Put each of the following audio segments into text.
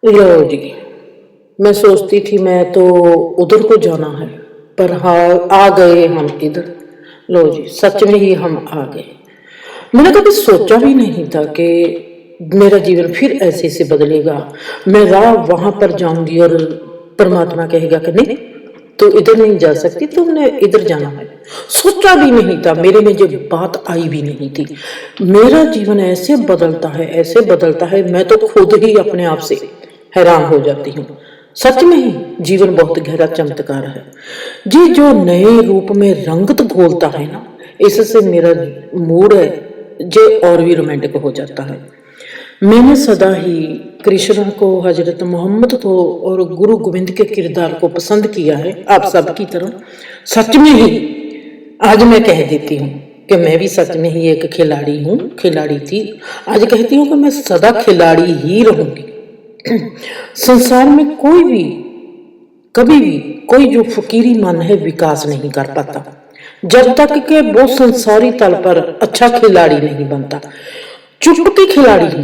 लो जी, मैं सोचती थी मैं तो उधर को जाना है, पर हाँ आ गए हम इधर। लो जी, सच में ही हम आ गए। मैंने कभी सोचा भी नहीं था कि मेरा जीवन फिर ऐसे से बदलेगा। मैं राह वहां पर जाऊंगी और परमात्मा कहेगा कि नहीं, तो इधर नहीं जा सकती, तुमने इधर जाना है। सोचा भी नहीं था, मेरे में जो बात आई भी नहीं थी। मेरा जीवन ऐसे बदलता है, ऐसे बदलता है, मैं तो खुद ही अपने आप से हैरान हो जाती हूँ। सच में ही जीवन बहुत गहरा चमत्कार है जी, जो नए रूप में रंगत घोलता है ना, इससे मेरा मूड है जो और भी रोमांटिक हो जाता है। मैंने सदा ही कृष्ण को, हजरत मोहम्मद को और गुरु गोविंद के किरदार को पसंद किया है, आप सब की तरह। सच में ही आज मैं कह देती हूँ कि मैं भी सच में ही एक खिलाड़ी हूँ, खिलाड़ी थी। आज कहती हूँ कि मैं सदा खिलाड़ी ही रहूंगी। संसार में कोई भी, कभी भी कोई जो फकीरी मन है विकास नहीं कर पाता जब तक के वो संसारी तल पर अच्छा खिलाड़ी नहीं बनता। चुप के खिलाड़ी हूं।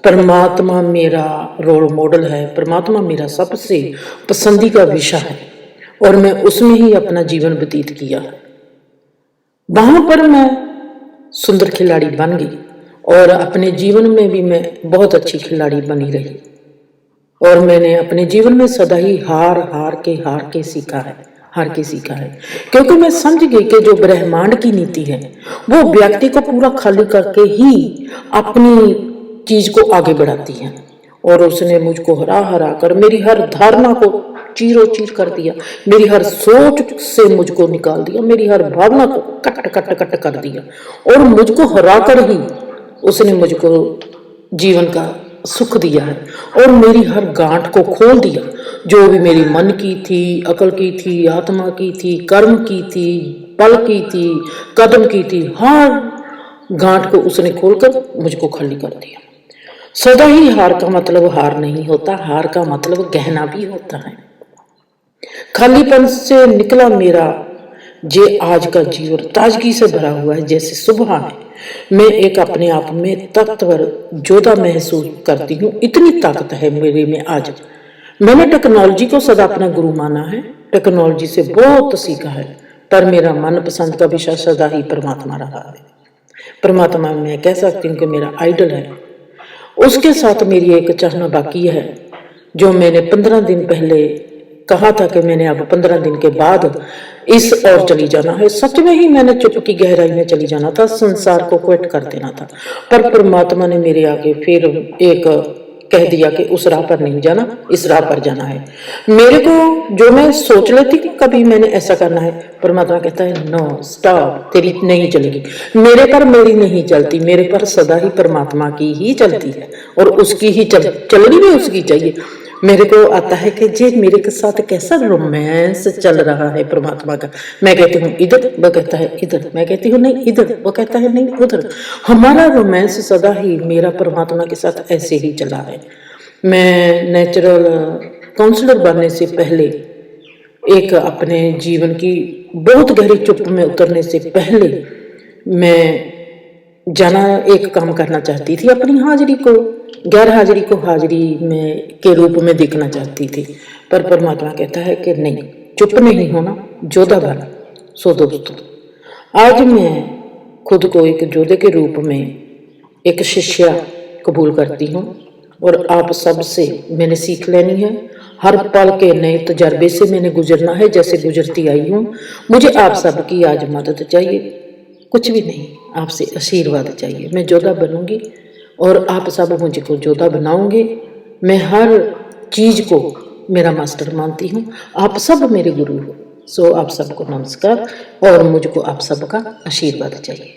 परमात्मा मेरा रोल मॉडल है, परमात्मा मेरा सबसे पसंदीदा विषय है और मैं उसमें ही अपना जीवन व्यतीत किया। वहां पर मैं सुंदर खिलाड़ी बन गई और अपने जीवन में भी मैं बहुत अच्छी खिलाड़ी बनी रही। और मैंने अपने जीवन में सदा ही हार के सीखा है, हार के सीखा है, क्योंकि मैं समझ गई कि जो ब्रह्मांड की नीति है वो व्यक्ति को पूरा खाली करके ही अपनी चीज को आगे बढ़ाती है। और उसने मुझको हरा हरा कर मेरी हर धारणा को चीरो चीर कर दिया, मेरी हर सोच से मुझको निकाल दिया, मेरी हर भावना को कट कट कट कर दिया और मुझको हरा कर ही उसने मुझको जीवन का सुख दिया है और मेरी हर गांठ को खोल दिया। जो भी मेरी मन की थी, अकल की थी, आत्मा की थी, कर्म की थी, पल की थी, कदम की थी, हर गांठ को उसने खोलकर मुझको खाली कर दिया। सदा ही हार का मतलब हार नहीं होता, हार का मतलब गहना भी होता है। खालीपन से निकला मेरा जे आज का जीवन ताजगी से भरा हुआ है, जैसे सुबह है। मैं एक अपने आप में ताकतवर जोधा महसूस करती हूँ, इतनी ताकत है मेरे में आज। मैंने टेक्नोलॉजी को सदा अपना गुरु माना है, टेक्नोलॉजी से बहुत सीखा है, पर मेरा मनपसंद का विषय सदा ही परमात्मा रहा है। परमात्मा मैं कह सकती हूँ कि मेरा आइडल है। उसके साथ मेरी एक चाहना बाकी है, जो मैंने 15 दिन पहले कहा था कि मैंने अब 15 दिन के बाद इस ओर चली जाना है। सच में ही मैंने चुप की गहराई में चली जाना था, संसार को क्विट कर देना था, पर परमात्मा ने मेरे आगे फिर एक कह दिया कि उस राह पर नहीं जाना, इस राह पर जाना है। मेरे को जो मैं सोच लेती कि कभी मैंने ऐसा करना है, परमात्मा कहता है नो स्टॉप, तेरी नहीं चलेगी। मेरे पर मेरी नहीं चलती, मेरे पर सदा ही परमात्मा की ही चलती है और उसकी ही चलनी भी उसकी चाहिए। मेरे को आता है कि जे मेरे के साथ कैसा रोमांस चल रहा है परमात्मा का। मैं कहती हूँ इधर, वो कहता है इधर, मैं कहती हूँ नहीं इधर, वो कहता है नहीं उधर। हमारा रोमांस सदा ही मेरा परमात्मा के साथ ऐसे ही चला है। मैं नेचुरल काउंसलर बनने से पहले, एक अपने जीवन की बहुत गहरी चुप में उतरने से पहले मैं जाना एक काम करना चाहती थी, अपनी हाजिरी को, गैर हाजिरी को हाजिरी में के रूप में देखना चाहती थी, पर परमात्मा कहता है कि नहीं, चुप नहीं होना, जोधा बना। सो दोस्तों, आज मैं खुद को एक जोधे के रूप में एक शिष्या कबूल करती हूँ और आप सब से मैंने सीख लेनी है। हर पल के नए तजर्बे से मैंने गुजरना है, जैसे गुजरती आई हूँ। मुझे आप सबकी आज मदद चाहिए, कुछ भी नहीं, आपसे आशीर्वाद चाहिए। मैं जोधा बनूंगी और आप सब मुझको जोधा बनाओगे। मैं हर चीज को मेरा मास्टर मानती हूँ, आप सब मेरे गुरु हो। सो आप सबको नमस्कार और मुझको आप सबका आशीर्वाद चाहिए।